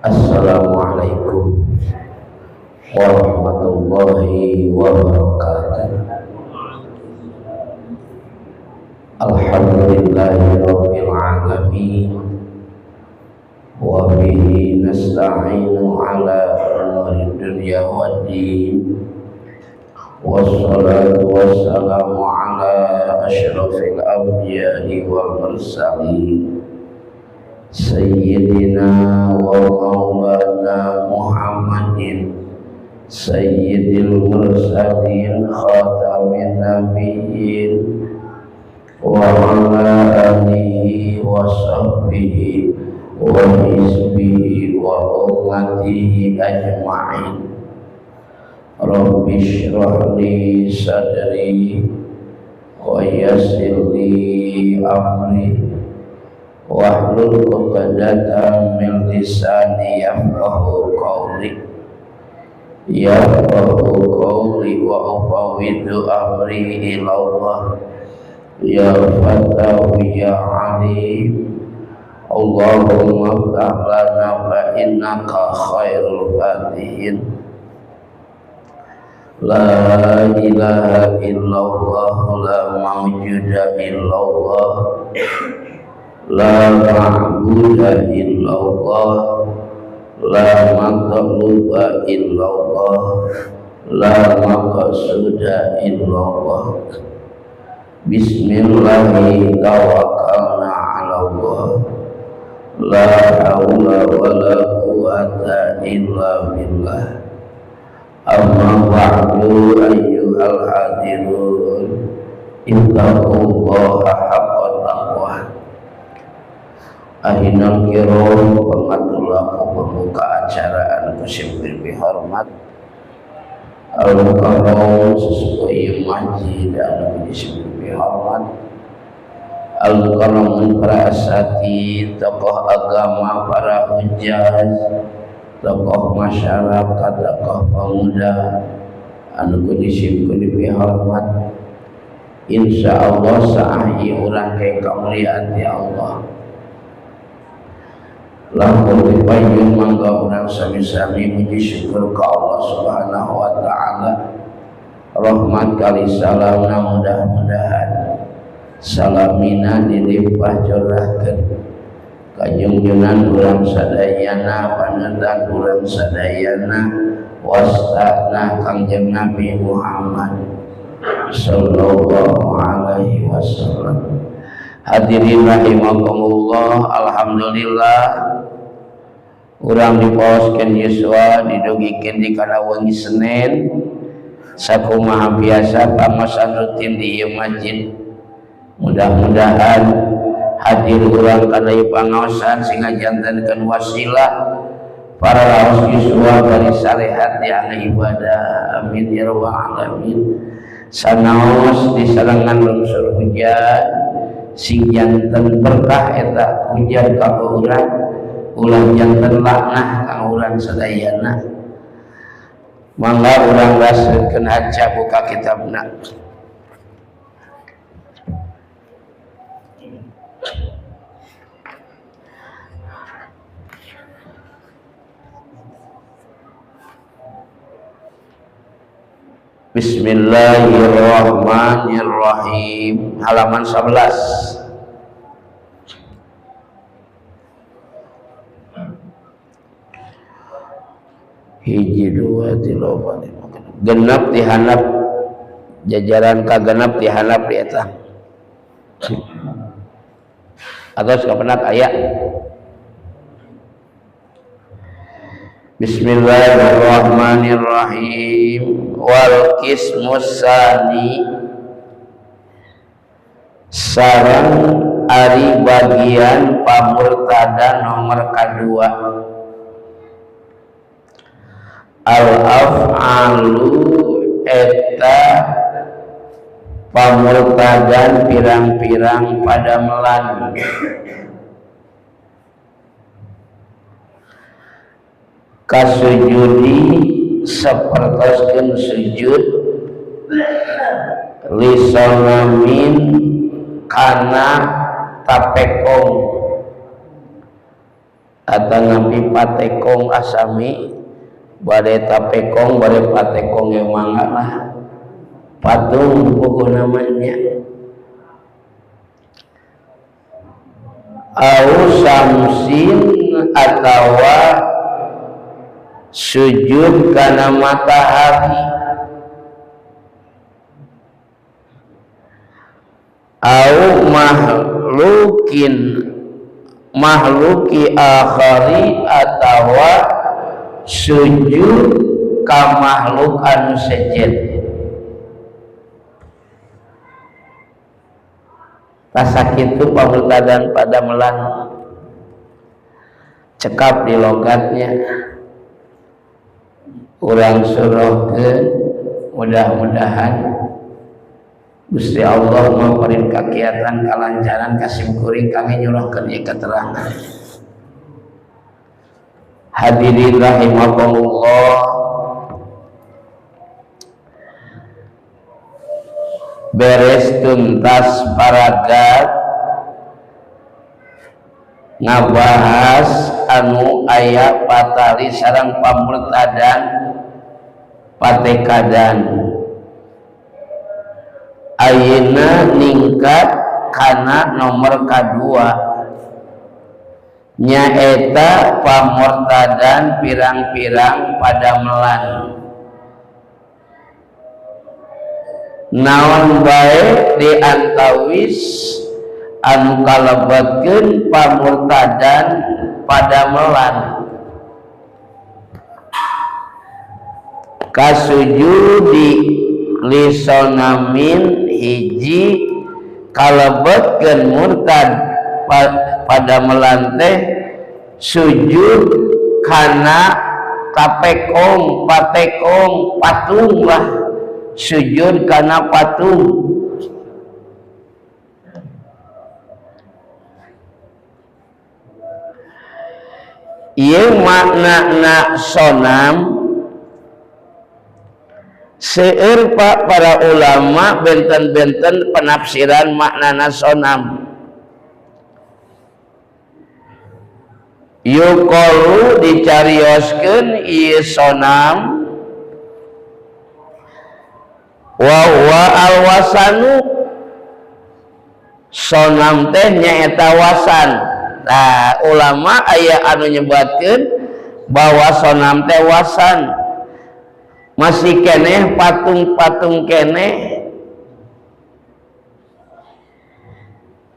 Assalamualaikum warahmatullahi wabarakatuh. Alhamdulillahirabbil alamin wa bihi nasta'inu ala umuri dunya waddin. Wassalatu wassalamu ala asyrafil anbiya'i wal mursalin Sayyidina wa maulana Muhammadin Sayyidil mursalin khatamin nabiyyin wa ala alihi wa sahbihi wa hizbihi wa ummatihi ajma'in. Rabbi shrah li sadri wa yassir li amri wahlul 'uqdatam min lisani yafqahu qawli wa ufawwidu amri ila Allah ya Fatahu ya Alim. Allahumma ftah lana fa innaka khairul fatihin. La ilaha illallah la mawjuda illallah la ma'buda illallah la matluba illallah la maqsuda illallah. Bismillahi tawakkalna ala Allah la hawla wa la quwwata illa billah. Amma ba'du ayyuhal hadirun ittaqullaha haqqa taqwah. Ahinal kiram, pengatulah pembuka acara anu kusimbil bihormat al-mukarram sesuai masjid anu kusimbil bihormat al-mukarramun para asati, tokoh agama, para hujjaj, tokoh masyarakat, tokoh pemuda anu kusimbil bihormat. Insyaallah saahi urang ke kamuliaan ti Allah. Lampun dipayun mangga urang sami-sami muji syukur ka Allah Subhanahu wa taala. Rahmat kali salamna mudah-mudahan salamina dilimpah curahkeun ka junjungan urang sadayana, panutan urang sadayana, wastana Kangjeng Nabi Muhammad sallallahu alaihi wasallam. Hadirin rahimakumullah, alhamdulillah urang dipaoskeun yuswa didugikeun di kana wengi Senin sakumaha biasa pamosan rutin di ieu masjid. Mudah-mudahan hadir urang kana ieu pangaosan sing ngajantenkeun wasilah para raos yuswa dari salihat yang ibadah. Amin ya rabbal alamin. Sanaos disarengan lungsur hujan sing janten berkah eta hujan ka urang, ulah janten laknah ka urang sadayana. Mangga urang rasakeun haca buka kitabna. Bismillahirrahmanirrahim. Halaman 11. Hiji dua tilu empat lima genep dihanap jajaran ka genep dihanap di eta atau sekapenat aya. Bismillahirrahmanirrahim. Wal qismus sani sareng ari bagian pamurtada nomor kadua. Al-af'alu eta pamurtadan pirang-pirang padamelan. Kasujudi sapertoskeun sujud lisonamin kana tapekong atanapi patekong asami bade tapekong bade patekong yang mangga lah patung pokok namanya au samsin atawa sujud kana matahari au mahluki akhari atawa sujud ka makhluk anu sejen. Rasa kitu pamultadan pada melan cekap di logatnya urang suruhkeun mudah-mudahan Gusti Allah memberi kakiatan kalancaran kasim kuring kami nyuruhkeun ieu keterangan. Hadirin rahimakumullah, beres tuntas paragraf ngabahas anu aya patali sareng pamurtadan patekadan ayeuna ningkat kana nomor kadua nyaeta pamurtadan pirang-pirang padamelan naon bae di antawis anu kalebatkeun pamurtadan padamelan kasujudi lisonamin hiji kalebetkeun murtad pada melante sujud kana tapekong patekong patung lah sujud kana patung ieu makna sonam seueur para ulama benten-benten penafsiran maknana sonam. Yuqalu dicarioskeun ieu sonam wa huwa alwasanu sonam teh nyaeta wasan. Nah, ulama aya anu nyebatkeun bahwa sonam teh wasan. Masih keneh patung-patung keneh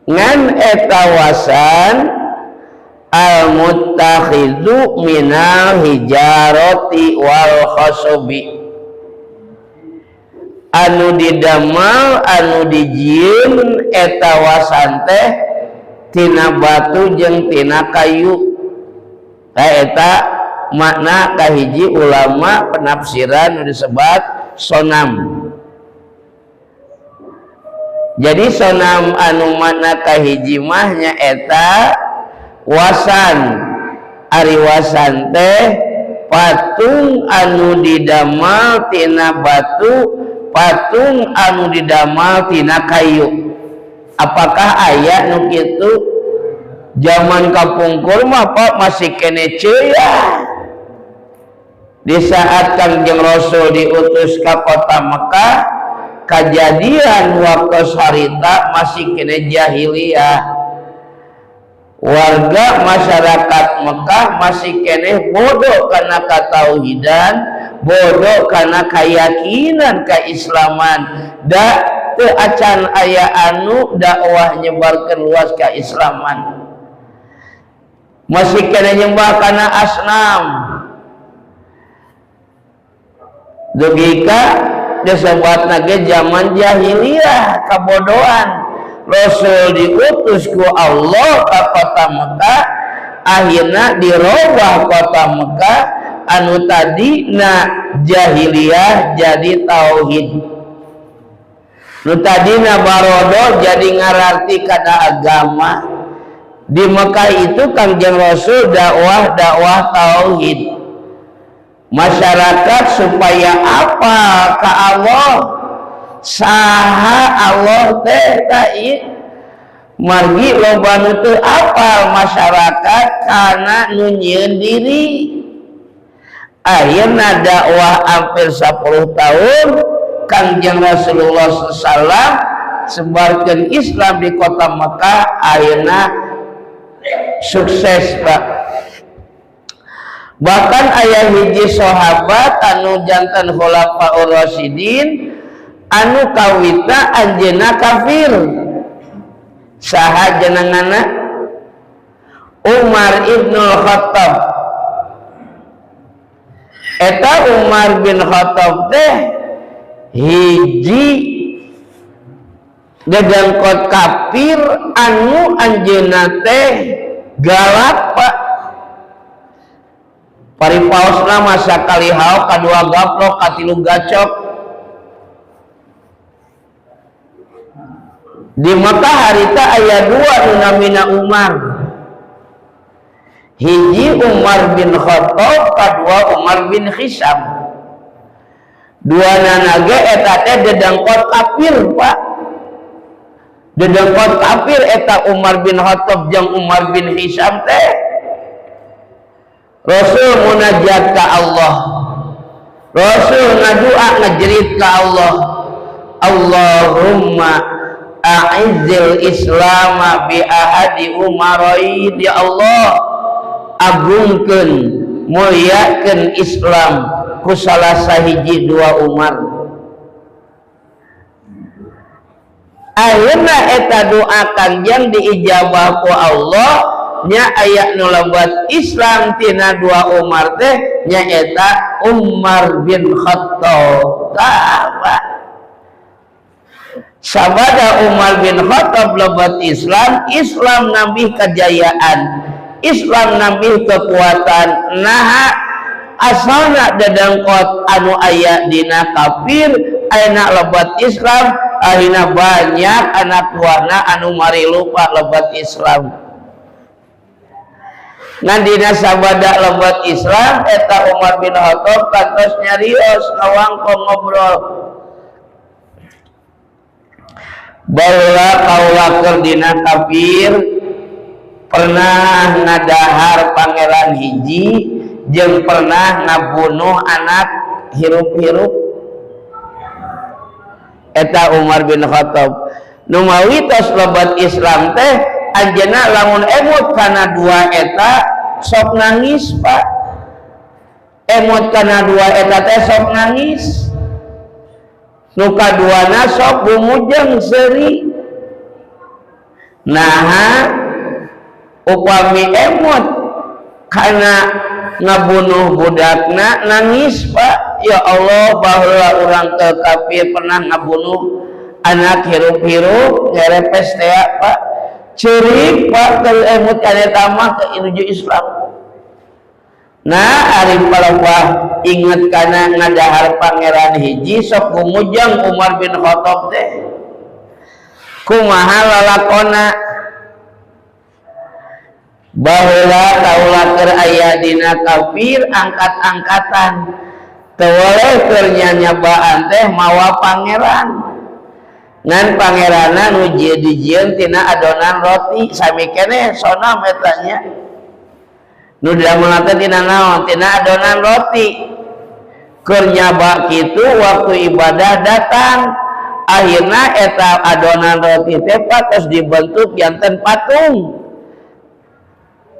ngan eta wasan al-muttakhidhu minal hijarati wal khasubi anu didamal anu dijieun eta wasan teh tina batu jeung tina kayu. Eta makna kahiji ulama penafsiran disebut sonam. Jadi sonam anu makna kahiji mah nyaeta wasan. Ari wasan teh patung anu didamal tina batu, patung anu didamal tina kayu. Apakah aya nu kitu? Zaman kapungkur mah Pak masih kene ceuyah. Di saat Kangjeng Rasul diutus ke kota Mekah, kejadian waktu harita masih kena jahiliyah. Warga masyarakat Mekah masih kena bodoh karena ketauhidan, bodoh karena keyakinan keislaman. Da teu acan aya anu dakwah nyebarkeun luas keislaman. Masih kena nyembah kana asnam. Dugika disebut nage zaman jahiliyah kabodohan. Rasul diutus ku Allah ke kota Mekah, akhirnya dirobah kota Mekah anu tadi na jahiliyah jadi tauhid, nu tadi na barodo jadi ngararti kana agama. Di Mekah itu Kangjeng Rasul dakwah tauhid. Masyarakat supaya apa ka Allah, saha Allah teh tai margi loba nu teu apal masyarakat kana nu nyieun diri. Ayeuna dakwah hampir 10 tahun Kangjeng Rasulullah SAW sebarkeun Islam di kota Mekah, ayeuna sukses Pak. Bahkan aya hiji sahabat anu janten khulafaur rasyidin anu kawita anjeunna kafir. Saha jenenganna? Umar ibnul Khattab. Eta Umar bin Khattab teh hiji dedengkot kafir anu anjeunna teh galak Pak. Paripaosna masa kalihau, kadua gaplok, katilu gacok. Di Mekah harita aya 2 nu namina Umar. Hiji Umar bin Khattab, kadua Umar bin Hisam. Duana nage eta teh dedengkot kafir Pak. Dedengkot kafir eta Umar bin Khattab jeung Umar bin Hisam teh. Rasul munajat ka Allah, Rasul ngadua ngajerit ka Allah, Allahumma a'izzil Islam bi ahadi umarain. Ya Allah, agungkeun mulyakeun Islam ku salah sahiji 2 Umar. Ayeuna eta doa Kangjeng diijabah ku Allah, nya aya nu lobat Islam tina 2 Umar teh nyaeta Umar bin Khattab. Sabada Umar bin Khattab lobat Islam, Islam nambih kejayaan, Islam nambih kekuatan. Nah asalna dedengkot anu aya dina kafir ayeuna lobat Islam, ayeuna banyak anak buahna anu mari lupa lobat Islam. Nandina sabada lobat Islam eta Umar bin Khattab kantos nyarios ngawangkong ngobrol. Baheula kaula keur dina kafir pernah ngadahar pangeran hiji jeung pernah ngabunuh anak hirup-hirup. Eta Umar bin Khattab nu mawitos lobat Islam teh anjeunna lamun emut kana 2 eta sok nangis Pak. Emut kana 2 eta teh sok nangis. Nu kaduana sok bumujeng seuri. Nah upami emut kana ngabunuh budakna nangis Pak. Ya Allah, baheula urang teu kafir pernah ngabunuh anak hirup-hirup ngerepes teh Pak. Ceurik Pak ke emut kana tamah ke inuju Islam. Nah ari palawah inget kana ngadahar pangeran hiji sok gumujang Umar bin Khattab teh. Kumaha lalakona? Baheula kaula keur aya dina kafir angkat-angkatan. Teu woleh keur nyanyabaan teh mawa pangeran. Ngan pangerana nu dijieun tina adonan roti sami keneh sonam eta nya. Nu damel teh tina naon? Tina adonan roti. Keur nyaba kitu waktu ibadah datang. Akhirna eta adonan roti teh patos dibentuk janten patung.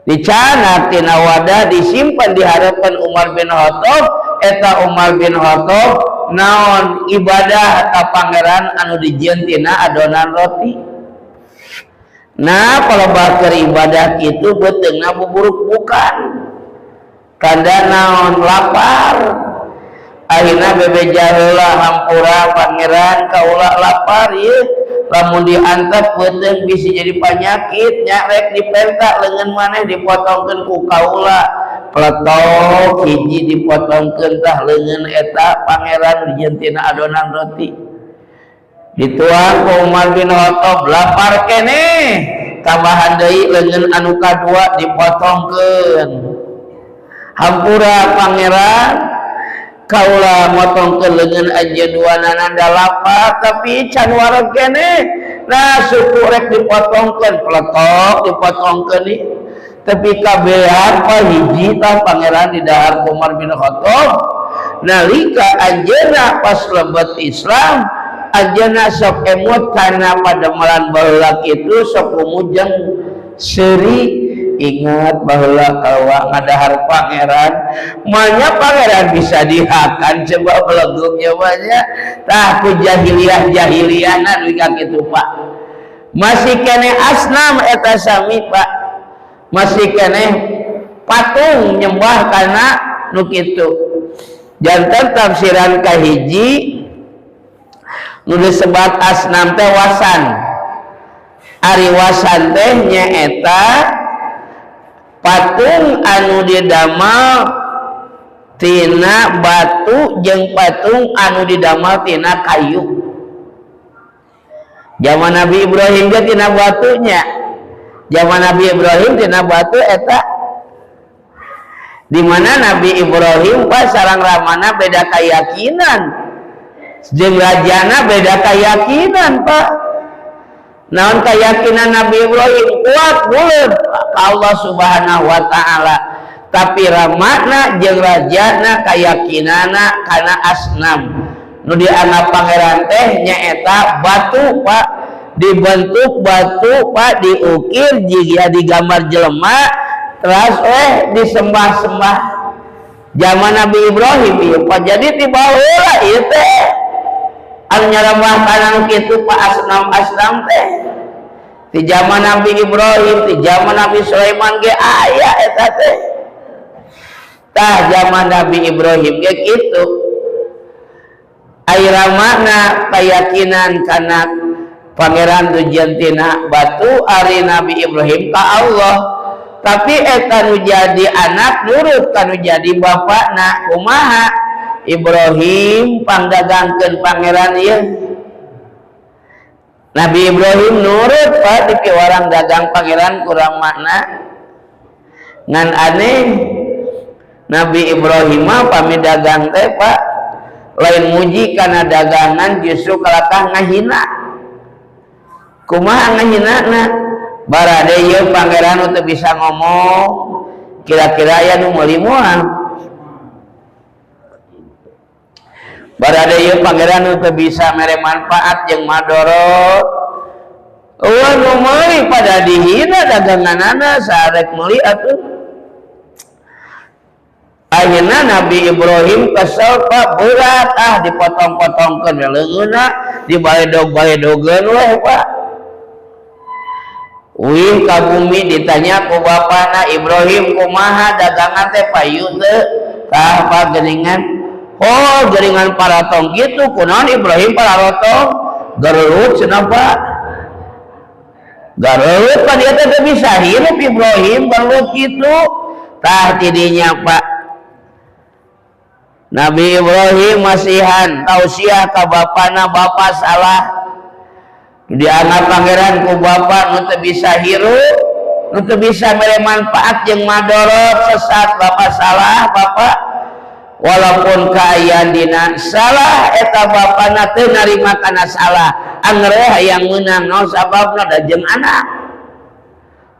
Dicanak tina wadah disimpan di harapan Umar bin Khattab. Eta Umar bin Khattab naon ibadah ka pangeran anu dijieun tina adonan roti. Nah kalau bakar ibadah itu beteungna buburuk bukan kanda naon lapar. Akhirna bebeja heula hampura pangeran kaula lapar ieu lamun diantep beuteung bisa jadi penyakit nya rek dipentak leungeun maneh dipotongkeun ku kaula pletok hiji dipotongkeun tah leungeun eta pangeran dijieun tina adonan roti. Dituang ku Umar bin Khattab lapar keneh tambahan deui leungeun anu kadua dipotongkeun. Hampura pangeran kaula motongkeun leungeun anjeunna dalapa tapi can wareg keneh nah suku rek dipotongkeun pletok dipotongkeun nih tapi kabehan pa hiji tah pangeran di dahar Umar bin Khattab nalika anjeunna pas lebet Islam anjeunna sok emot karena pademelan baheula kitu sok umujeng seuri ingat baheula kawa ngadahar pangeran manya pangeran bisa dihakan coba belegungnya banyak tah ku jahiliyah-jahiliyahan wika kitu Pak masih kene asnam eta sami Pak masih kene patung nyembah karena nu kitu janten tafsiran kahiji nu disebat asnam teh wasan ari wasan teh nyaeta patung anu didamel tina batu jeung patung anu didamel tina kayu zaman Nabi Ibrahim ge tina batunya zaman Nabi Ibrahim tina batu eta di mana Nabi Ibrahim pas sareng ramana beda keyakinan jeung rajana beda keyakinan Pak naon keyakinan Nabi Ibrahim kuat buleud Allah Subhanahu wa taala tapi ramana jeung rajana keyakinana kana asnam nu dianggap pangeran teh nyaeta batu Pak dibentuk batu Pak diukir jika digambar jelema terus disembah-sembah zaman Nabi Ibrahim ieu Pak jadi ti baheula ieu teh anu nyarembah kana nu kitu Pak asnam teh di zaman Nabi Ibrahim di zaman Nabi Sulaiman ge aya eta teh tah zaman Nabi Ibrahim ge kitu ayeuna makna keyakinan kana pangeran tujuan tina batu ari Nabi Ibrahim ka Allah tapi eta nu jadi anak nurut kanu jadi bapakna kumaha Ibrahim panggagangkeun pangeran ieu Nabi Ibrahim nurut Pak di piwarang dagang pangeran kurang makna ngan aneh Nabi Ibrahim mah pami dagang teh Pak lain muji karena dagangan justru kalakah ngahina kumaha ngahinana barade ieu pangeran teu bisa ngomong kira-kira aya nu meuli moal barade ieu pangeran teu bisa mere manfaat jeung madorot eueuh nu meuli pada dihina daganganana sarek meuli atuh ayeuna Nabi Ibrahim kesel Pak berat dipotong-potongkeun leungeunna dibaledog-baledogeun we Pak wih ka bumi ditanya ku bapana Ibrahim kumaha dagangan teh payu teu tah Pak geuningan oh geuningan paratong gitu kunaon Ibrahim paratong gareulut cenah Pak gareulut kan dia teh bisa hirup Ibrahim gareulut kitu tah tidinya Pak Nabi Ibrahim masihan tausiah ka bapana bapak salah dianggap pangeran ku bapak nu teu bisa hirup nu teu bisa mere manfaat jeung madorot sesat bapak salah bapak walaupun kaayaan dina salah eta bapana teu narima kana salah anggereh hayang meunang naon sababna da jeung anak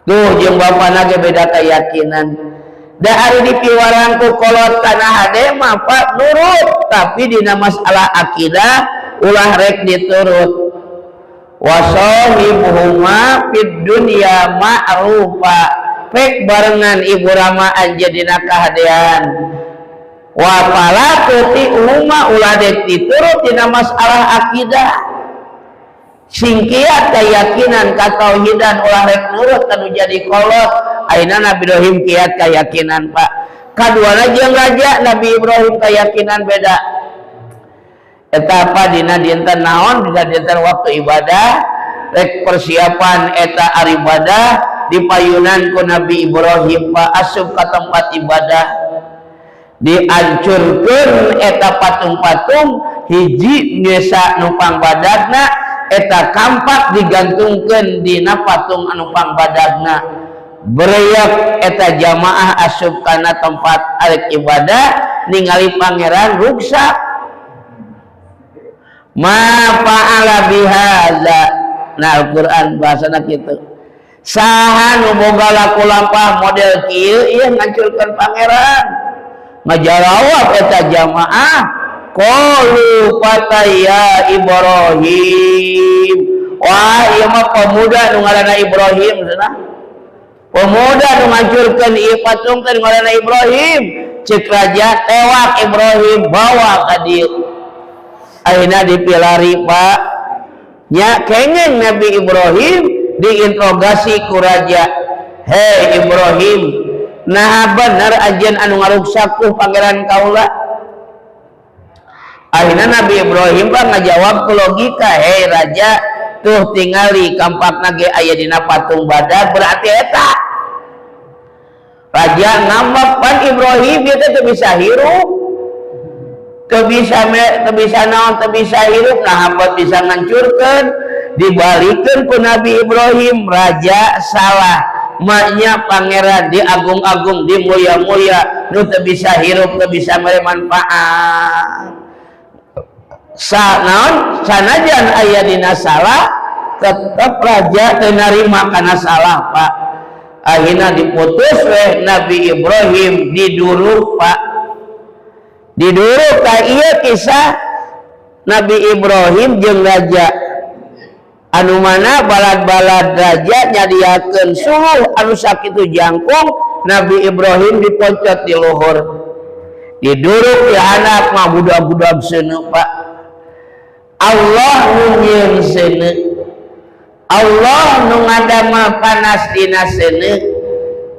tuh jeung bapana ge beda keyakinan da ari dipiwarang ku kolot kana hade mah Pak nurut tapi dina masalah akidah ulah rek diturut wasahibuhuma fid dunya ma'rufa pek barengan ibu rama anjeunna kahadean wa fala tuti'uma ulah dek diturut dina masalah akidah singkiat keyakinan katauhidan ulah rek nurut kanu jadi kolot ayeuna Nabi Ibrahim kiat keyakinan Pak kaduana jeung raja Nabi Ibrahim keyakinan beda eta apa dina dinten naon dina dinten waktu ibadah rek persiapan eta ari ibadah dipayunan ku Nabi Ibrahim Pak asup ka tempat ibadah dihancurkeun eta patung-patung hiji nyesa numpang badagna eta kampak digantungkeun dina patung anu pangbadagna bereyak eta jamaah asup kana tempat arek ibadah ningali pangeran ruksak. Ma fa'ala bihadza. Nah Al-Qur'an bahasana kitu. Saha nu boga laku lampah model kieu ieu ngancurkeun pangeran. Ngajarawab eta jamaah qalu fataya Ibrahim. Wah ieu mah pemuda nu ngaranna Ibrahim cenah. Pemuda nu ngancurkeun ieu patung teh ngaranna Ibrahim. Ceuk raja tewak Ibrahim bawa ka dieu. Ayeuna dipilari Pak. Nya kengeng Nabi Ibrahim diinterogasi ku raja. Hei Ibrahim, nah bener ajen anu ngaruksak ku pangeran kaula? Akhirnya Nabi Ibrahim Pak ngajawab ku logika. Hei raja, tuh tingali kampakna ge aya dina patung badak berarti eta. Raja ngambak pan Ibrahim ieu teh teu bisa hirup. Teu bisa naon, teu bisa hirup, nah hamba bisa ngancurkeun. Dibalikeun ku Nabi Ibrahim, raja salah. Maknya pangeran diagung-agung, dimulia-mulia, nu teu bisa hirup, teu bisa mere manfaat. Naon sanajan aya dina salah, tetep raja teu narima kana salah, Pak. Akhirna diputus we Nabi Ibrahim diduruk, Pak. Diduruk ka ieu kisah Nabi Ibrahim jeung raja anu mana balad-balad raja nyadiakeun suruh anu sakitu jangkung. Nabi Ibrahim diponcot di luhur, diduruk di anak mah budak-budak seuneu, Pak. Allah nu nyieun seuneu, Allah nu ngadamel panas dina seuneu.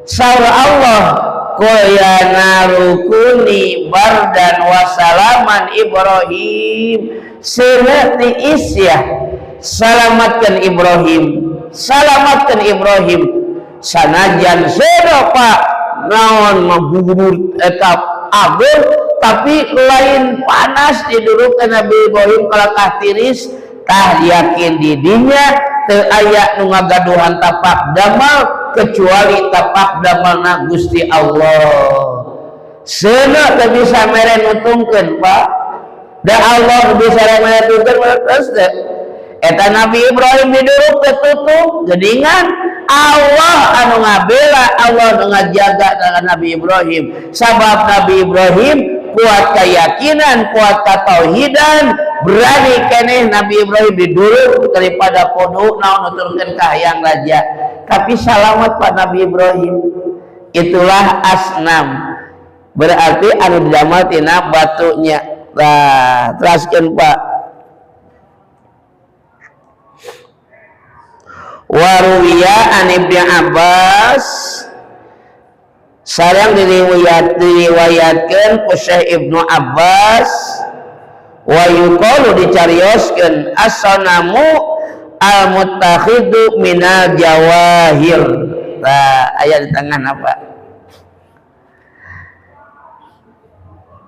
Saur Allah qul narukuni bardan wa salaman Ibrahim. Seuneu ti isyah salamatkan Ibrahim, salamatkan Ibrahim. Sanajan sedo Pak naon mabubur etap abel, tapi lain panas didurukkan Nabi Ibrahim kalakah tiris, tah yakin di dinya teu aya nu ngagaduhan tapak damal kecuali tapak damalna Gusti Allah. Seuneu teu bisa mere nutungkeun, Pak. Da Allah bisa mere nutungkeun terus teh. Eta Nabi Ibrahim diduruk ketutup gedingan Allah anu ngabela, Allah anu ngajaga dengan Nabi Ibrahim. Sabab Nabi Ibrahim kuat keyakinan, kuat ketauhidan, berani keneh Nabi Ibrahim diduruk daripada kudu naon nuturkeun ka hayang raja. Tapi salamat Pak Nabi Ibrahim. Itulah asnam. Berarti anu didamel tina batunya. Nah, teraskeun Pak. Waruwiya an Ibnu Abbas sareng diriwayatkeun ku Syekh Ibnu Abbas wa yuqalu dicarioskeun as-sanamu al-muttakhidu minal jawahir. Nah, aya di tengah apa?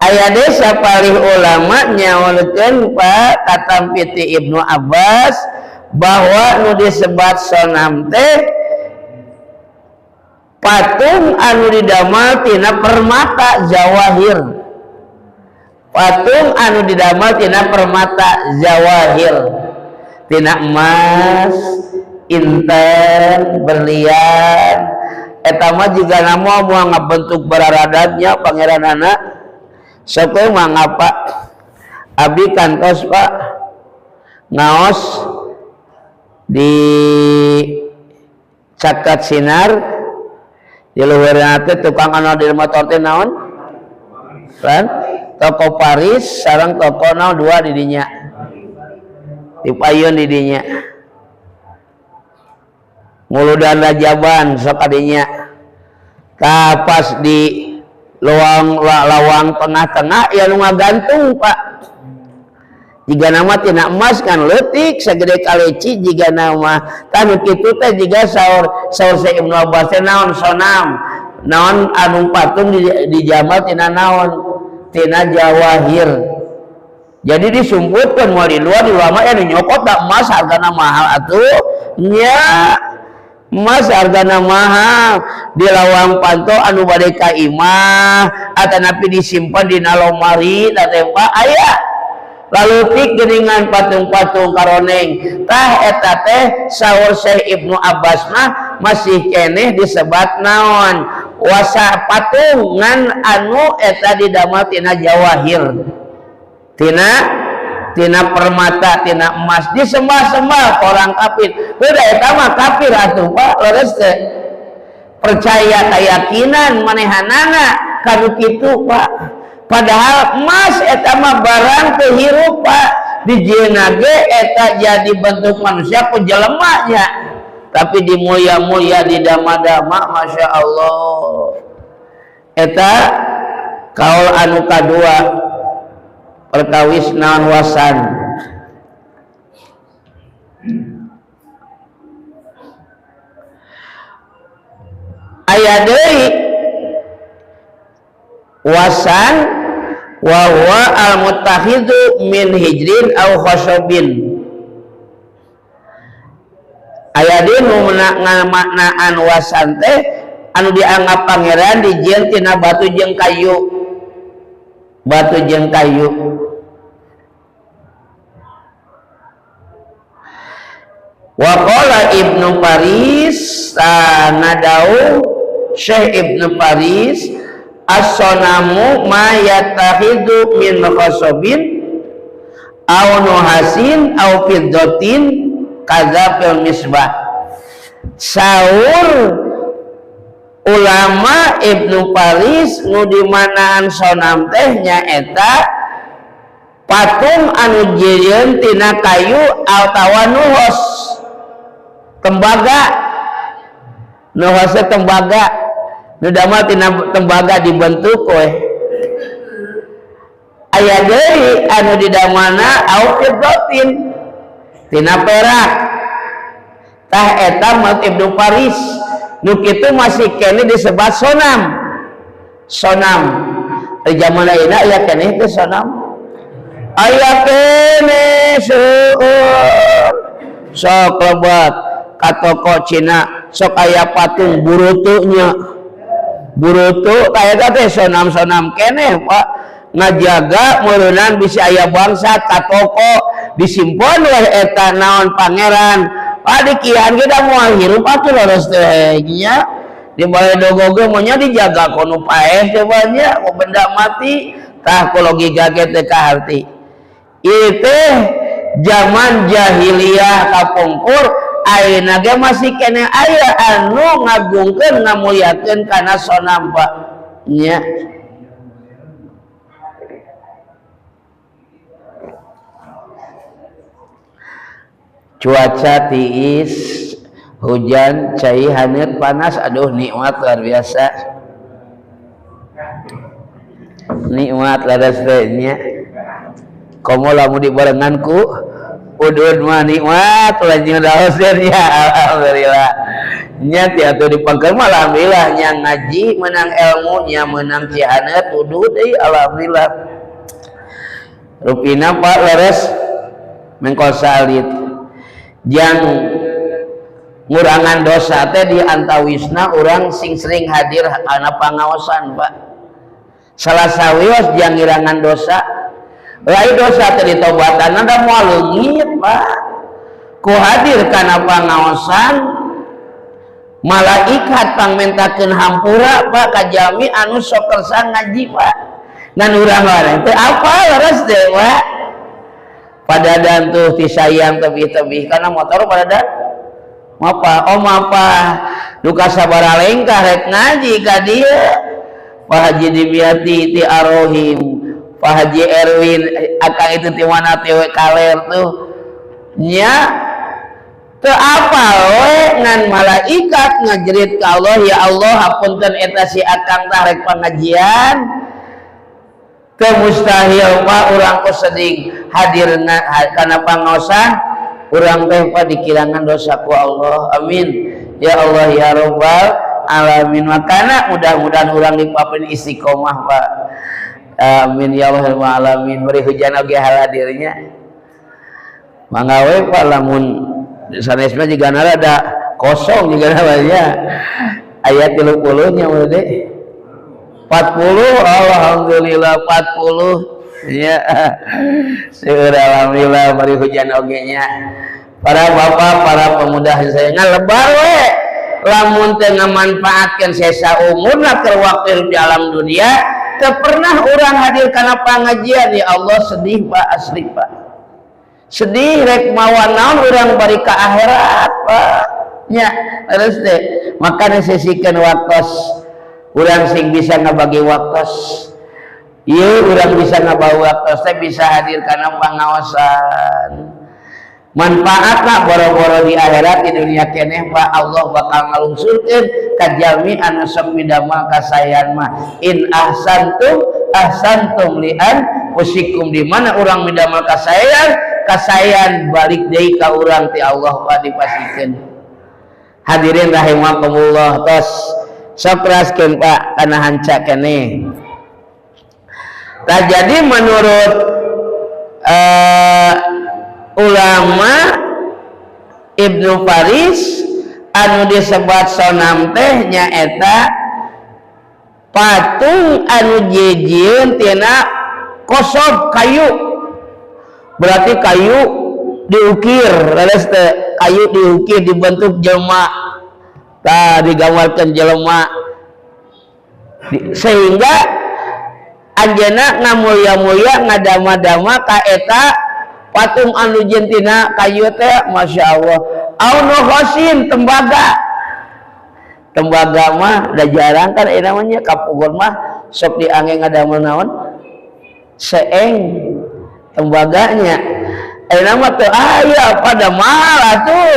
Aya desa palih ulama nyaulkeun Pak katampiti Ibnu Abbas bahwa nu disebat sonam teh patung anu didamel tina permata jawahir. Patung anu didamel tina permata jawahir, tina emas, inten, berlian. Eta mah juga nama mau ngabentuk bararadatnya pangeran anak. Sok mah ngapa? Abdi kantos Pak ngaos di cakat sinar di luarna teh tukang anu di motor teh naon? Kan? Toko Paris sareng toko naon dua di dinya. Di payun di dinya. Muludan Rajaban sok adinya. Pas di lawang tengah-tengah ya nu ngagantung Pak. Jika nama tina emas kan leutik sagede kaleci, jika nama tanu kitu teh jiga saur Syekh Ibnu Abbas teh naon sonam, naon anu patung dijamal tina naon, tina jawahir. Jadi disumputkeun moal di luar mah anu nyokot da emas hargana mahal atuh nya. Emas hargana mahal di lawang panto anu bade ka imah atanapi disimpan di lemari teh Pak aya lalu tik geuningan patung-patung karoneng tah eta teh saur Syekh Ibnu Abbas mah masih keneh disebat naon wasa patungan anu eta didamel tina jawahir tina permata tina emas disembah-sembah orang kafir beda eta mah kafir atuh Pak leres teh percaya keyakinan manehanana kanu kitu Pak padahal emas eta mah barang teu hirup Pak dijieuna ge eta jadi bentuk manusia ku jelemanya tapi dimulia-mulia didama-dama Masya Allah eta kaul anu kadua perkawis naon wasan aya deui wasan wa huwa al-muttakhidhu min hijrin aw khashabin aya deui nu ngamaknaan wasan teh anu dianggap pangeran dijieun tina batu jeung kayu wa qala Ibnu Faris sanadau Syekh Ibnu Faris as-sonamu ma yattakhidhu min khasabin aw nuhasin aw fiddatin kadza fil misbah saur ulama Ibnu Faris nu dimanaan sonam teh nyaeta patung anu jieun tina kayu atawa nuhos tembaga nuhos tembaga nu damel tina tembaga dibentuk we aya deui anu didamelna au fiddatin tina perak tah eta mah Ibnu Faris nu kitu masih kene disebut sonam di zaman ayeuna aya keneh teh sonam aya keneh seueur sok lebat ka toko Cina sok aya patung burutu kayak teh sonam-sonam keneh Pak ngajaga meureunana bisa aya bangsat ka toko disimpan we eta naon pangeran dikian kita mau hirup atuh leres teh nya di balai dogoge maunya dijaga kono paeh teh banyak benda mati tah logika ge teh kaharti ieu teh zaman jahiliyah kapungkur ayeuna ge masih keneh aya anu ngagungkeun ngamuliakeun kana sonam Pak nya cuaca tiis hujan cai haneut panas aduh nikmat luar biasa nikmat laras teh nya komo lamun dibarengan ku udud mah nikmat lanjut daos nya alhamdulillah nya tiatu dipangkeun mah alhamdulillah nya ngaji menang ilmu nya menang ci haneut udud deui alhamdulillah rupina Pak leres mengko salit yang ngurangan dosa teh di antawisna urang sing sering hadir ana pangaosan Pak salah sawios jang ngirangan dosa lain dosa teh ditobatan da moal leungit Pak ku hadir kana pangaosan malaikat pangmentakeun hampura Pak ka jalmi anu sok kersa ngaji Pak ngan urang larang teh apa leres teh Pak padadan tuh disayang tebih-tebih karena motor padadan mapa duka sabara lengkah rek ngaji ka dieu Pak Haji Dimyati ti Arohim Pak Haji Erwin akang itu ti mana teh kaler tuh nya teu apal we ngan malaikat ngajerit ka Allah ya Allah hapunten eta si akang tah rek pangajian teu mustahil Pak urang kuseding hadirna kana pangaosan urang teh Pak dikirangan dosa ku Allah amin ya Allah ya rabbal alamin makana mudah-mudahan urang dipapen istiqomah Pak amin ya Allah alamin beri hujan oge hal hadirnya mangga we Pak lamun sanesna jiga rada kosong jiga nya ayat 30 nya udah 40. Alhamdulillah 40 ya. Alhamdulillah bari hujan oge nya. Para bapak, para pemuda saya ngalebar we lamun teu ngamanfaatkeun sesa umurna keur waktu di alam dunia teu pernah urang hadir kana pangajian. Ya Allah sedih Pak, asli Pak, sedih rek mawa naon urang bari ka akhirat Pak nya. Terus teh makana sisikeun waktos urang sing bisa ngabagi waktos ieu urang bisa ngabagi waktos teh bisa hadir kana pangaosan. Manfaatna boro-boro di akhirat, di dunia keneh Pak Allah bakal ngalungsurkeun ka jalmi anu sok midamel kasayan mah. In ahsantum li anfusikum, di mana urang midamel kasayan balik deui ka urang ti Allah Pak dipasikeun. Hadirin rahimakumullah, tos sok raskeun Pak kana hanca keneh. Tah jadi menurut ulama Ibnu Faris anu disebut sonam teh nyaeta patung anu jejieun tina kosob kayu, berarti kayu diukir, leres teh kayu diukir dibentuk jelema, tah digambarkeun jelema sehingga anjeunna ngamulya-mulya ngadama-dama ka eta patung anu jentina kayu teh Masya Allah. Au nohosin tembaga mah da jarang kan namanya kapugon mah sok diangge ngadamel naon seeng tembaganya nama teu aya pada mahal atuh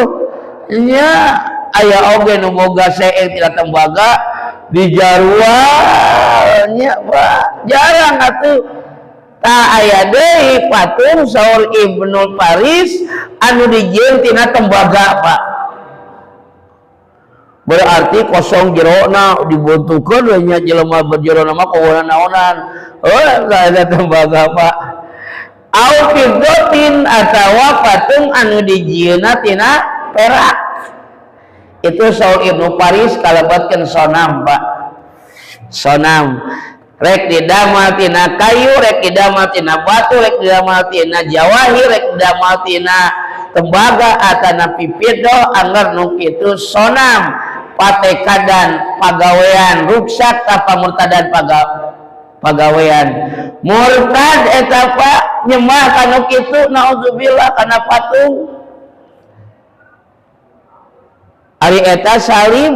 nya aya oge nu boga seeng tina tembaga dijarualnya Pak jarang atuh. Tak aya deui patung saur Ibnu Faris anu dijieun tina tembaga Pak, berarti kosong jerona dibuntukeun we nya jelema berjerona mah kumaha naonan ada tembaga Pak. Au fiddatin atawa patung anu dijieunna tina perak, itu saur Ibnu Faris kalebatkeun sonam Pak. Sonam rek didamel tina kayu, rek didamel tina batu, rek didamel tina jawahir, rek didamel tina tembaga atana pipido anggar nu kitu sonam patekadan pagawean ruksak ka pamurtadan pagawean murtad eta Pak nyembah kana kitu naudzubillah kana patung ari eta salim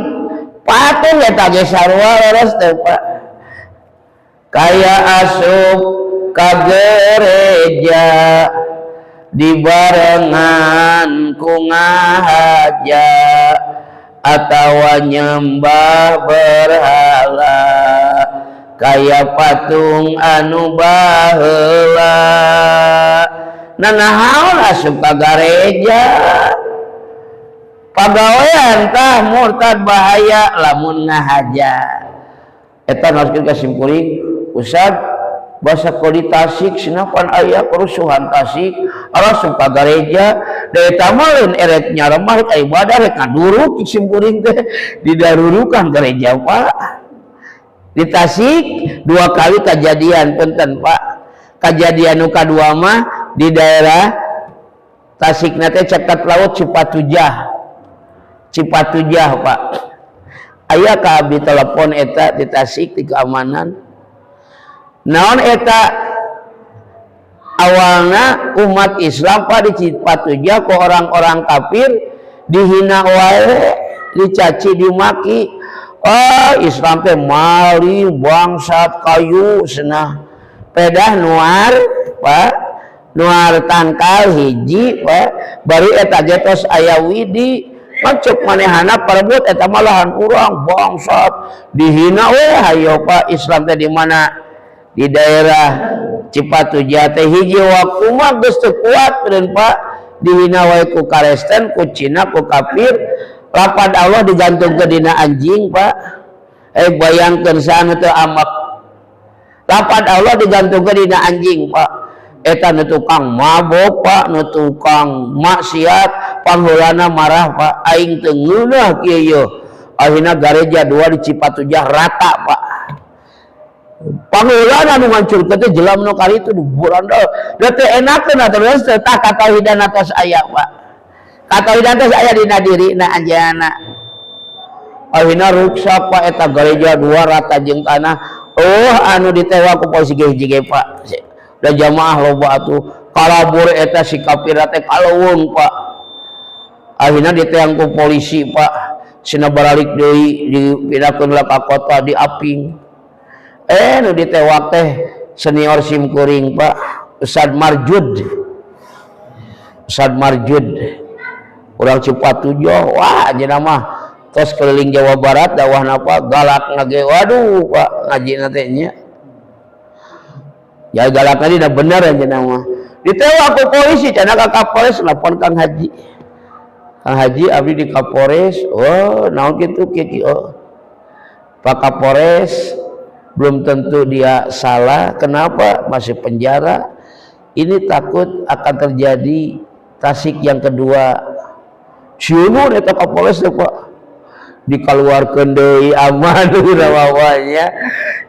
patung eta ge sarua leres teh Pak. Kaya asup ka gereja dibarengan ku ngahaja atawa nyembah berhala kaya patung anu baheula. Nanahaun asup ka gereja pagawean tah murtad bahaya lamun ngahaja. Eta haruskeun kasimpulin Ustad bahasa kodi Tasik sinapan aya kerusuhan Tasik arasum ka gereja da eta mah lain eret nyaremah ka ibadah rek ngaduruk simkuring teh didarurukan gereja Pak. Di Tasik 2 kali kejadian punten Pak. Kejadian nu kadua mah di daerah Tasik teh caket laut Cipatujah Pak. Aya ka abdi telepon eta di Tasik di keamanan. Naon eta awalna umat Islam Pak di Cipatujah ku orang-orang kafir dihina wae, dicaci dimaki. Islam teh mali bangsat kayu cenah. Pedah nuar Pak, nuar tangkal hiji Pak, bari eta ge tos aya widi. Macuk manehana perebut eta malahan urang bangsat dihina we hayo Pak. Islam teh di mana? Di daerah Cipatujah teh hiji waktu mah geus teu kuat dan Pak dihina wae ku Kristen, ku Cina, ku kafir. Lapad Allah digantungkeun dina anjing Pak. Bayangkeun saanu teu amak. Lapad Allah digantungkeun dina anjing Pak. Eta nu tukang mabok Pak, nu tukang maksiat, panghulana marah Pak. Aing teu ngeunah kieu. akhirnya gereja 2 di Cipatujah rata Pak. Pangulan anu ngancurkeun teh jelam nu kali itu burandal da teu enakeun terus tah katauhidan atas aya Pak. Katauhidan teh aya dina dirina anjeunna. Akhirnya ruksak Pak eta gereja 2 rata jeung tanah. Anu ditewa ku polisi hiji Pak. Da jamaah loba atuh kalabur eta si kafir teh kaleuweung Pak. Akhirnya diteang ku polisi Pak. Sina baralik deui dipindahkeun ka kota di Aping. Nu ditewak teh senior simkuring Pak Ustad Marjud. Urang Cipatujah wah ajeuna mah tos keliling Jawa Barat dakwahna Pak galak ngage waduh Pak ngajina teh nya. Ya galak tadi dah bener ajeuna mah. Ditewak ku polisi cenah ka Kapolres nelpon Kang Haji. Kang Haji abdi di Kapolres. Oh naon kitu kieu Pak Kapolres belum tentu dia salah. Kenapa masih penjara? Ini takut akan terjadi tasik yang kedua. Siunun eta Kapolres teh Pak dikaluarkeun deui aman rawanya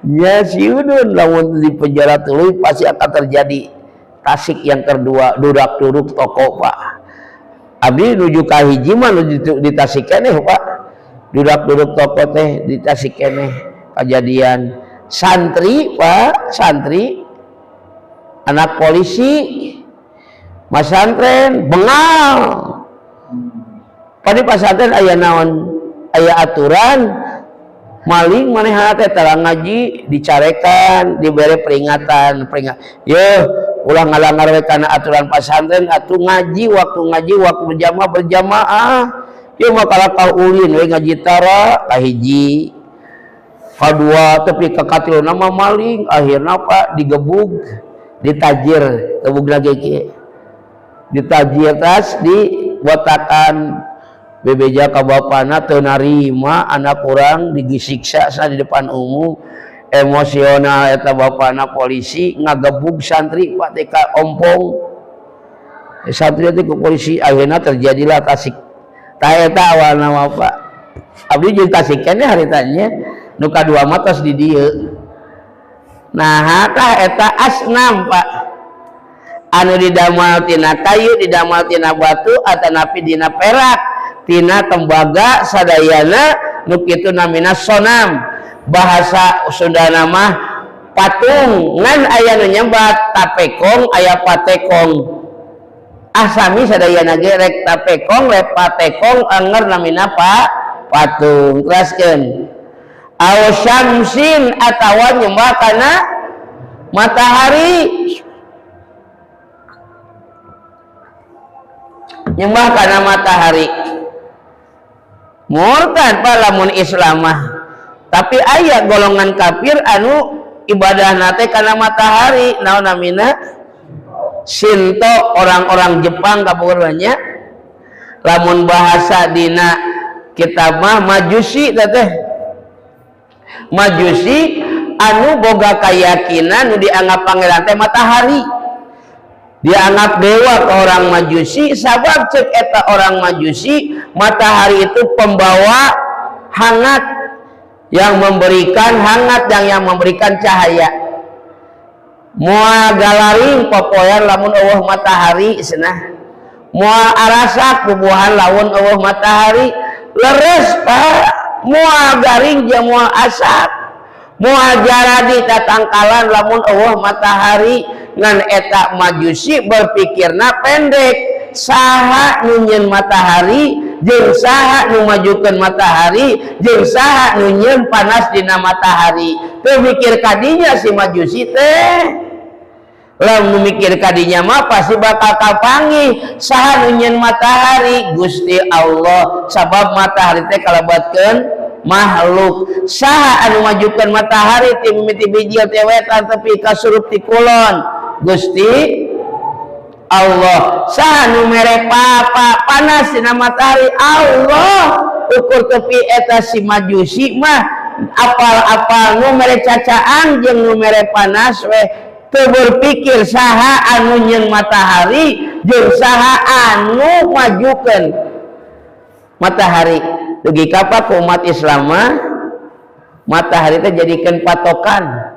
nya siunun lamun di penjara tuluy pasti akan terjadi tasik yang kedua durak-duruk toko Pak. Abdi nuju ka hiji mah nuju di tasik keneh Pak. Durak-duruk toko teh di tasik keneh kejadian santri Pak, santri anak polisi masantren bengal pada pasantren aya naon aya aturan maling manehna teh tara ngaji dicarekan dibere peringatan yo ulah ngalanggar we kana aturan pasantren atuh ngaji waktu berjamaah yo makalah ulin we ngaji tara kahiji kadua tapi kekatil nama maling akhirnya Pak digebug ditajir gebug lagi ditajir tas diwatakan bebeja ka bapana teu narima anak urang digisiksa di depan umum emosional eta bapana polisi ngagebug santri Pak TK ompong santri teh ku polisi akhirnya terjadilah tasik tah eta awalna mah Pak abdi jeung tasik keneh haritanya nu kadua mah tos di dieu. Nah, tah eta asnam Pak. Anu didamel tina kayu, didamel tina batu, atanapi dina perak, tina tembaga sadayana nu kitu namina sonam. Bahasa Sundana mah patung. Ngan aya nu nyembat tapekong, aya patekong. Asami sadayana ge rek tapekong, rek patekong anger namina patung. Teraskeun. Aw syamsin atawa nyembah kana matahari, nyembah kana matahari murtad Pak lamun Islam mah. Tapi aya golongan kafir anu ibadahna teh kana matahari naon namina Shinto, orang-orang Jepang kapurannya. Lamun bahasa dina kitab mah Majusi teh Majusi anu boga kayakinan nu dianggap pangeran teh matahari, dianggap dewa ke orang Majusi. Sabab cek eta orang Majusi matahari itu pembawa hangat, yang memberikan hangat dan yang memberikan cahaya. Moal galaring popoyan lamun eueuh matahari cenah, moal arasak bubuhan lamun eueuh matahari leres Pak. Moal garing jeung moal asap, moal jaradi tatangkalan lamun eueuh matahari. Ngan eta Majusi berpikirna pendek, saha nu nyieun matahari jeung saha nu majukeun matahari jeung saha nu nyieun panas dina matahari. Teu mikir kadinya si Majusi teh. Lamun mikir kadinya mah pasti bakal kapanggih saha nu nyieun matahari Gusti Allah. Sabab matahari teh kalabatkeun makhluk. Saha anu majukeun matahari ti mimiti biji teh wetan tepi ka surup ti kulon Gusti Allah. Saha nu mere panas dina matahari Allah. Ukur tepi eta si Majusi mah apal-apal nu mere cacaan jeung nu mere panas we. Teu berpikir saha anu nyieun matahari jeung saha anu majukeun matahari. dugi kapa ku umat Islam matahari teh jadikan patokan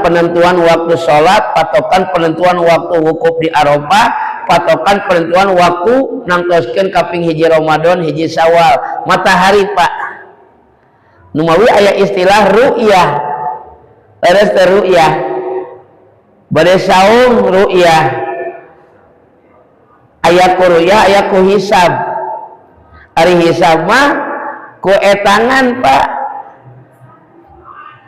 penentuan waktu sholat, patokan penentuan waktu wukuf di Arafah, patokan penentuan waktu nangtoskeun kaping hiji Ramadan hiji Syawal matahari Pak. Numawi aya istilah ru'yah, leres teh ru'yah, bade saum ru'yah, aya ku ru'yah aya ku hisab. Ari hisab mah ku etangan Pak,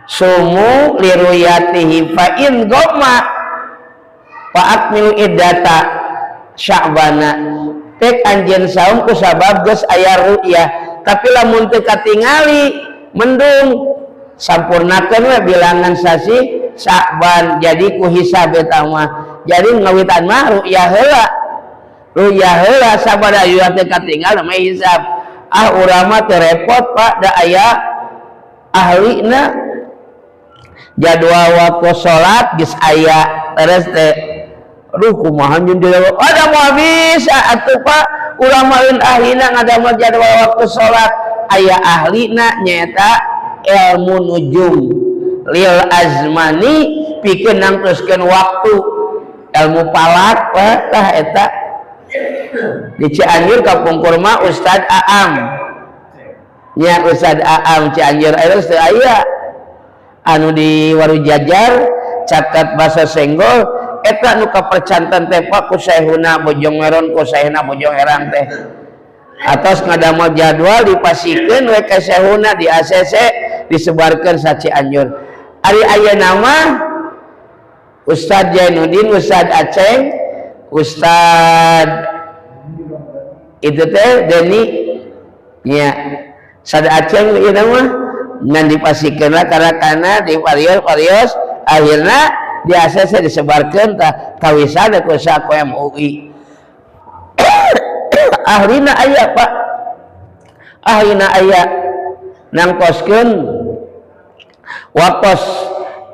sumu liruyatihi fa in goma fa akmilu iddata sya'bana. Tek anjeun saum ku sabab geus aya ru'yah, tapi lamun teu katingali mendung sampurnakeun we bilangan sasi Sya'ban. Jadi ku hisab eta mah. Jadi ngawitan mah ru'yah heula sabada aya teu katinggal mah hisab. Urang mah teu repot Pak, da aya ahlina jadwal waktu sholat geus aya terus teh aduh kumaha jeung ada moal bisa atuh Pak urang mah ahlina ngadamel jadwal waktu sholat aya ahlina nyaeta ilmu nujum lil azmani pikeun nangtoskeun waktu ilmu falak Pak tah eta di Cianjur kapungkur mah Ustad Aam nya Ustad Aam Cianjur aya anu di Waru Jajar catat basa Senggol eta nu kapercantan teh Pak ku Saehuna Bojongeron ku Saehna Bojongeran teh atos ngadamel jadwal dipasikeun we ka Saehuna di ACC disebarkeun sa Cianjur. Ari ayeuna mah Ustad Jainuddin, Ustad Aceng, Ustad itu teh Deni nya Ustad Aceng ieu mah ngan dipasikeun kana di varios akhirna di ACC disebarkeun ka wisada ku saku MUI. Ahlina aya Pak, ahlina aya nangtoskeun waktos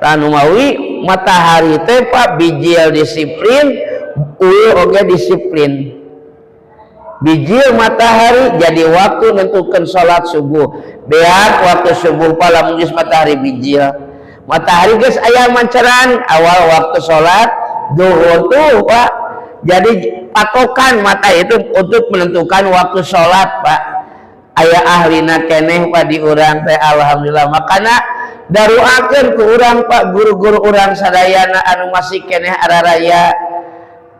tanu mawi matahari teh Pak bijil disiplin ul oge disiplin. Bijil matahari jadi waktu nentukeun salat subuh. Beak waktu subuh pala geus matahari bijil. Matahari geus aya manceran awal waktu salat zuhur tuh Pak. Jadi patokan mata itu untuk menentukan waktu salat Pak. Aya ahlina keneh Pak di urang teh alhamdulillah. Makana daruakeun ku urang Pak guru-guru urang sadayana anu masih keneh araraya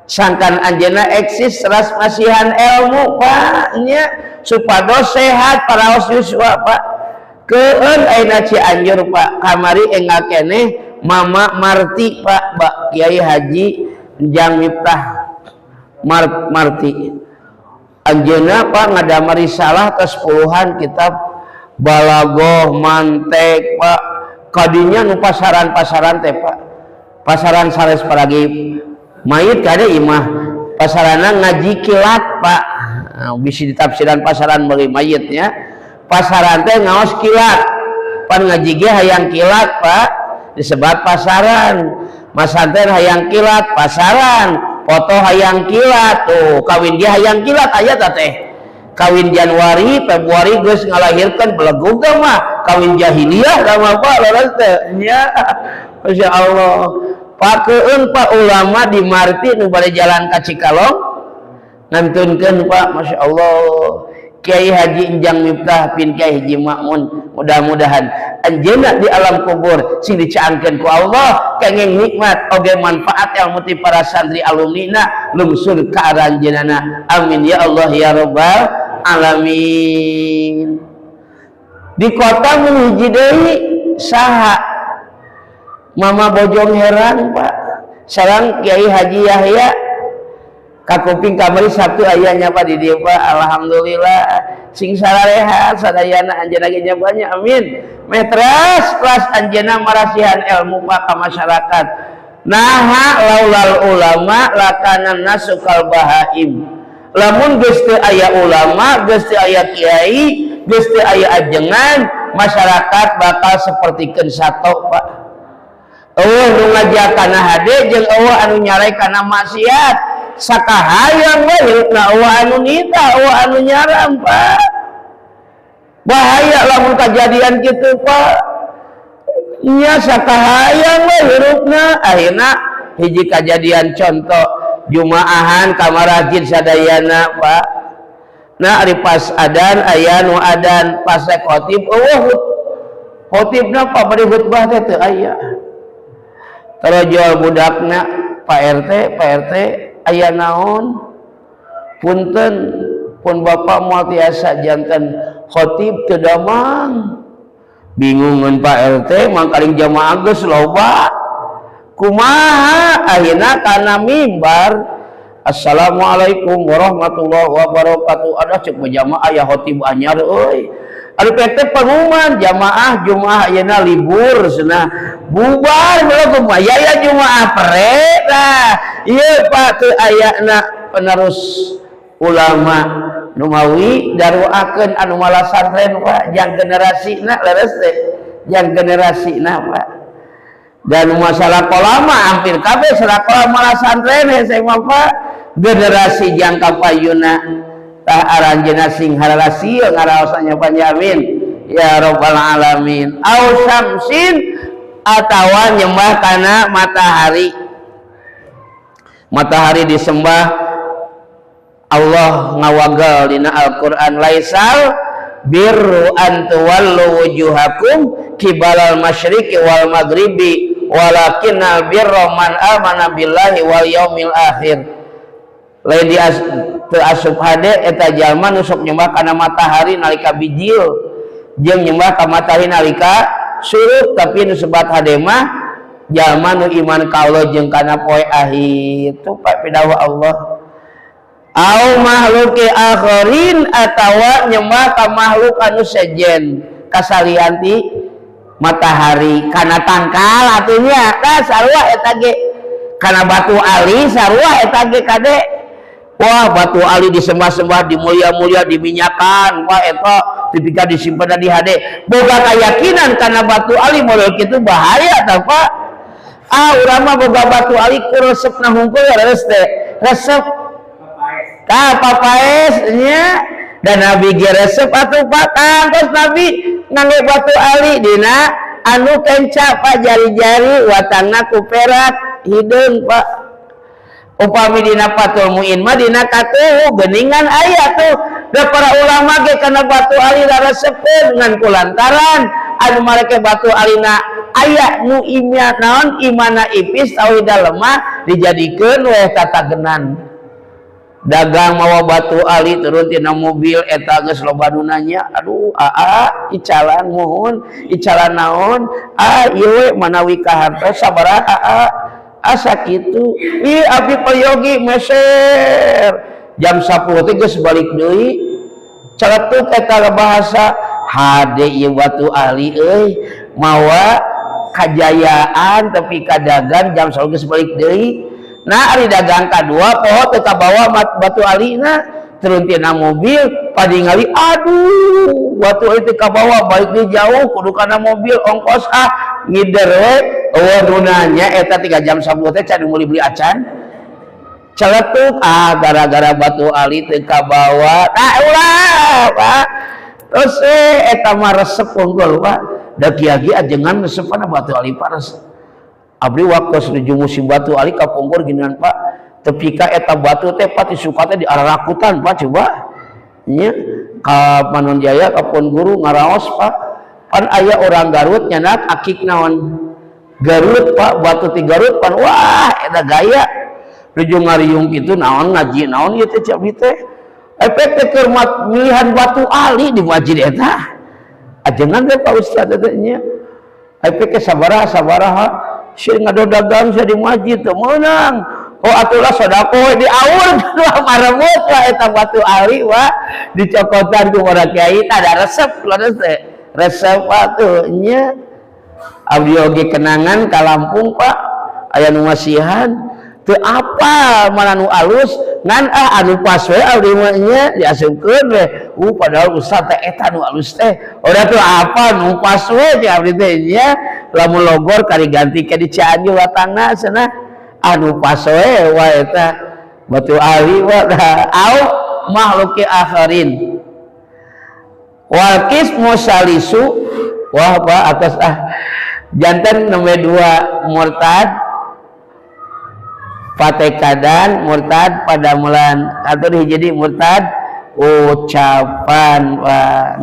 sangkan anjeunna eksis teras masihan ilmu Pak nya supados sehat paraos yuswa Pak keun ayeuna Cianjur Pak kamari enggal keneh Mama Marti Pak Kiai Haji Jang Miftah Marti anjeunna Pak ngadamel risalah ke 10-an kitab balagoh mantek Pak kadinya nu pasaran-pasaran teh Pak pasaran sanes paragi mayit kada imah pasarana ngaji kilat Pak bisi ditafsiran pasaran bagi mayitnya pasaran teh ngaos kilat pan ngaji ge hayang kilat Pak disebut pasaran masanten hayang kilat pasaran foto hayang kilat tuh kawin dia hayang kilat aya teh kawin Januari Februari geus ngalahirkeun belegug mah kawin jahiliyah da mah Pak leres teh nya masyaallah pakeun Pak ulama di Marti nu bade jalan ka Cikalong ngantunkeun Pak masyaallah Kiai Haji Enjang Miftah bin Kiai Haji Makmun mudah-mudahan anjeunna di alam kubur sing dicaangkeun ku Allah kenging nikmat oge manfaat ilmu ti para santri alumnina lungsur ka aranjeunana amin ya Allah ya rabbal alamin. Di kota menuju deui saha Mama Bojong Heran Pak sareng Kiai Haji Yahya kakuping kamari Sabtu ayahnya Pak di dieu Pak alhamdulillah sing sarareha sadayana anjeunna ge nyabanya amin metras kelas anjeunna marasihan ilmu Pak ka masyarakat naha laulal ulama lakana nasukal bahaim lamun geus teu aya ulama geus teu aya kiai geus teu aya ajengan masyarakat bakal sapertikeun sato Pak eueuh nu ngajak kana hade jeung eueuh anu nyarai kana maksiat sakahayang we hirupna eueuh anu nita eueuh anu nyaram Pak. Bahaya lamun kejadian kitu Pak. Nya sakahayang we hirupna akhirna hiji kejadian contoh jumaahan kamarajin sadayana Pak. Nah ari pas adan aya nu adan pas khotib eueuh khotibna Pak bari khutbah teh teu aya. Tarojol budakna Pak RT aya naon? Punten pun Bapak moal tiasa janten khotib teu damang. Bingungan Pak RT mangkaling jamaah geus loba. Kumaha akhirna kana mimbar Assalamualaikum warahmatullahi wabarakatuh. Ada cek jamaah aya khotib anyar euy. Ari PT pengumuman jamaah Jumaah ayeuna libur cenah. Bubar bae kumaha ya Jumaah pere tah. Ieu Pak teu ayana penerus ulama nu mawi daruakeun anu malah santren Pak jang generasina leres teh. Jang generasina Pak. Dan masalah kolama hampir kabeh sekolah malah santren hese mah Pak. Generasi jangka payuna tah aranjeuna sing hararasi ngaraosanya Panjamin ya rabbal alamin. Au syamsin atawa nyembah kana matahari. Matahari disembah Allah ngawagal dina Al-Qur'an laisal birru an tuwallu wujuhakum kibalal masyriqi wal maghribi walakinnal birra man amana billahi wal yaumil akhir. Lain di teu asup hade eta jalma nu sok nyembah kana matahari nalika bijil jeung nyembah ka matahari nalika surut, tapi nu sebat hade mah jalma nu iman ka Allah jeung kana poe akhir. Tu Pak pidawuh Allah. Au makhluqi akharin atawa nyembah ka makhluk anu sejen kasalianti matahari kana tangkal atunya tah sarua eta ge kana batu ali sarua eta ge kade. Wah batu ali disembah-sembah dimulia-mulia diminyakan wah eta tipika disimpen di hade boga keyakinan karena batu ali model kitu bahaya tah Pak. Urang mah boga batu ali ku resepna hungkul leres teh resep ka papaes nya dan Nabi ge resep atuh Pak terus Nabi nganggo batu ali dina anu kenca Pak jari-jari watangna ku perak hideung Pak. Upami dina Fathul Muin mah dina katuh geuningan aya tuh da para ulama ge kana batu ali resepkeun ngan kulantaran anu mareke batu alina aya nu imya naon imana ipis tauhidna lemah dijadikeun we tatagenan. Dagang mawa batu ali turun tina mobil eta geus loba nu nanya aduh icalan muhun icalan naon ieu we manawi ka hartos sabaraha asa kitu ih abdi peryogi meser jam 10 teh geus balik deui celetuk eta bahasa hade ieu batu ali euy mawa kajayaan tapi kadagang jam 10 geus balik deui. Nah ari dagang kadua poho teu kabawa batu alina turun tina mobil padingali aduh batu ali teu kabawa balik deui jauh kudu kana mobil ongkos ngider we eueuh nanya eta 3 jam 10 teh can meuli beli acan celetuk gara-gara batu ali teu kabawa tah ulah Pak. Terus eta mah resep unggul Pak da kieu ajengan resepna batu ali Pak resep abdi waktos nuju musim batu ali ka Ponggor ginian Pak tepika eta batu teh pati suka teh diararakutan Pak coba nya ka Panon Jaya ka Pon Guru ngaraos Pak pan aya orang Garut nyanak akik naon Garut Pak batu ti Garut pan wah eta gaya nuju ngariung kitu naon ngaji naon ieu teh abdi teh efek teh keur milihan batu ali di masjid eta ajengan teh Pak Ustaz eta nya efek teh sabaraha sieun ngadodagang sia di masjid teu meunang atulah sedekah di aul maremut lah eta batu ali wah dicokotan ku para kiai tah ada resep teh resep atuh nya abdi oge kenangan ka Lampung Pak aya nu masihan teu apa mana nu alus ngan anu pas we abdi mah nya diasupkeun we padahal ustaz teh eta nu alus teh ora teu apa nu pas we ti abdi teh nya lamun logor kari ganti ke di Cianjur watangna cenah anu pas we eta batu ahli wa au makhluki akharin. Wal qismu salisu wah atas jantan nomor 2 murtad patekadan murtad pada mulan atau jadi murtad ucapan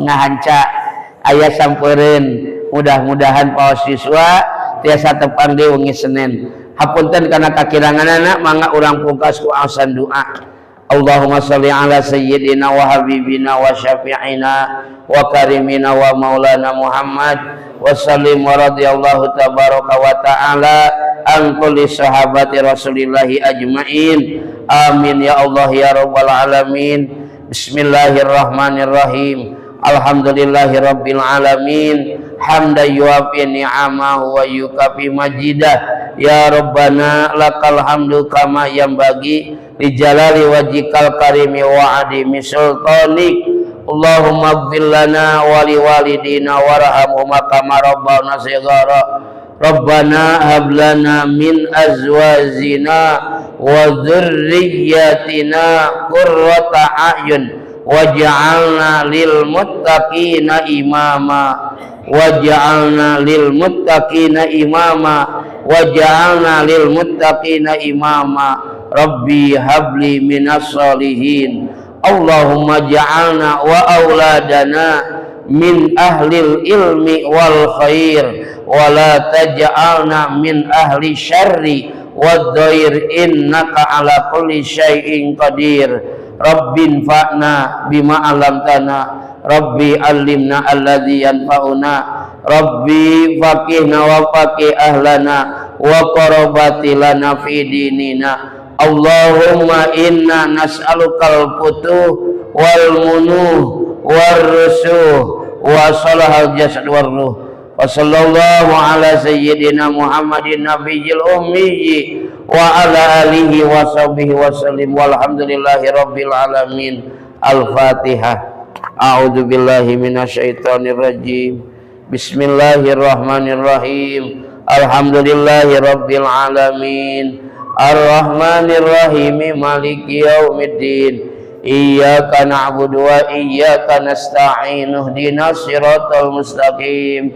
ngahanca aya sampeureun mudah-mudahan paos siswa tiasa tepang di wengi Senin hapunten kana kakiranganana mangga urang pungkas ku asan doa. Allahumma sholli ala sayyidina wa habibina wa syafi'ina wa karimina wa maulana Muhammad wa sallim wa radiyallahu tabaraka wa ta'ala an kulli sahabati rasulillahi ajma'in amin ya Allah ya rabbal alamin. Bismillahirrahmanirrahim. Alhamdulillahi rabbil alamin hamdan yuafi ni'amahu wa yukafi majidah ya rabbana lakal hamdu kama yanbaghi li jalali wajhikal karimi wa adimi sultanik. Allahumma ighfir lana wa li walidina warhamhuma kama rabbana shighara. Rabbana hab lana min azwajina wa dzurriyyatina qurrata a'yun waj'alna lil muttaqina imama waj'alna lil muttaqina imama waj'alna lil muttaqina imama. Rabbi habli minas solihin. Allahumma ja'alna wa auladana min ahlil ilmi wal khair wa la taj'alna min ahli syarri wad dhair innaka ala kulli syai'in qadir. Rabbin fa'na bima 'allamtana Rabbi allimna alladzi yanfa'una Rabbi faqihna wa faqih ahlana wa qarabati lana fi dinina. Allahumma inna nas'alukal futuh wal munuh war rusuh wa salahal jasad war ruh. Wa sallallahu ala sayyidina Muhammadin nabiyil ummi wa ala alihi wa sahbihi wa sallim walhamdulillahi rabbil alamin. Al-Fatihah. A'udzu billahi minasyaitonir rajim. Bismillahirrahmanirrahim. Alhamdulillahi rabbil alamin. Ar-Rahmanir Rahim Maliki Yaumiddin. Iyyaka na'budu wa iyyaka nasta'in. Ihdinas siratal mustaqim.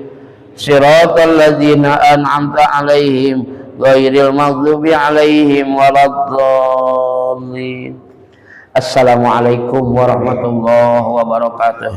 Siratal ladzina an'amta 'alaihim ghairil maghdubi 'alaihim waladdallin. Assalamualaikum warahmatullahi wabarakatuh.